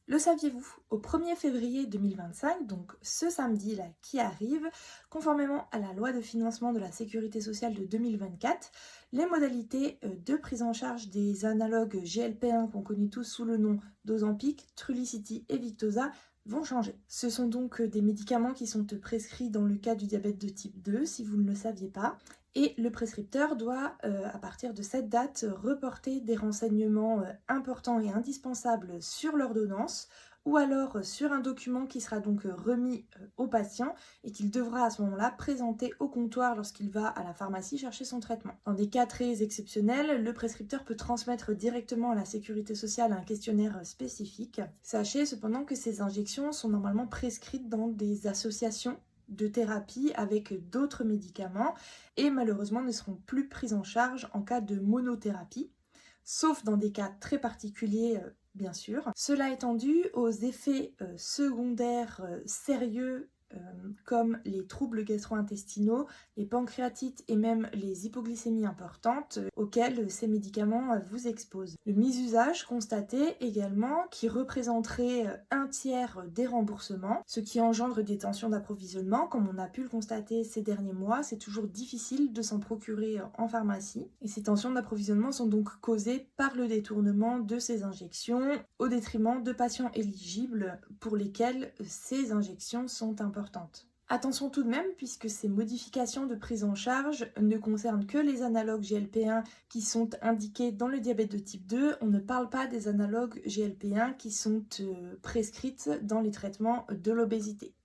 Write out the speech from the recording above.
Le saviez-vous? Au 1er février 2025, donc ce samedi-là qui arrive, conformément à la loi de financement de la sécurité sociale de 2024, les modalités de prise en charge des analogues GLP-1 qu'on connaît tous sous le nom d'Ozempic, Trulicity et Victoza vont changer. Ce sont donc des médicaments qui sont prescrits dans le cas du diabète de type 2, si vous ne le saviez pas. Et le prescripteur doit, à partir de cette date, reporter des renseignements importants et indispensables sur l'ordonnance ou alors sur un document qui sera donc remis au patient et qu'il devra à ce moment-là présenter au comptoir lorsqu'il va à la pharmacie chercher son traitement. Dans des cas très exceptionnels, le prescripteur peut transmettre directement à la sécurité sociale un questionnaire spécifique. Sachez cependant que ces injections sont normalement prescrites dans des associations de thérapie avec d'autres médicaments et malheureusement ne seront plus prises en charge en cas de monothérapie, sauf dans des cas très particuliers bien sûr. Cela étant dû aux effets secondaires sérieux comme les troubles gastro-intestinaux, les pancréatites et même les hypoglycémies importantes auxquelles ces médicaments vous exposent. Le misusage constaté également qui représenterait un tiers des remboursements, ce qui engendre des tensions d'approvisionnement. Comme on a pu le constater ces derniers mois, c'est toujours difficile de s'en procurer en pharmacie. Et ces tensions d'approvisionnement sont donc causées par le détournement de ces injections au détriment de patients éligibles pour lesquels ces injections sont importantes. Attention tout de même, puisque ces modifications de prise en charge ne concernent que les analogues GLP-1 qui sont indiqués dans le diabète de type 2. On ne parle pas des analogues GLP-1 qui sont prescrites dans les traitements de l'obésité.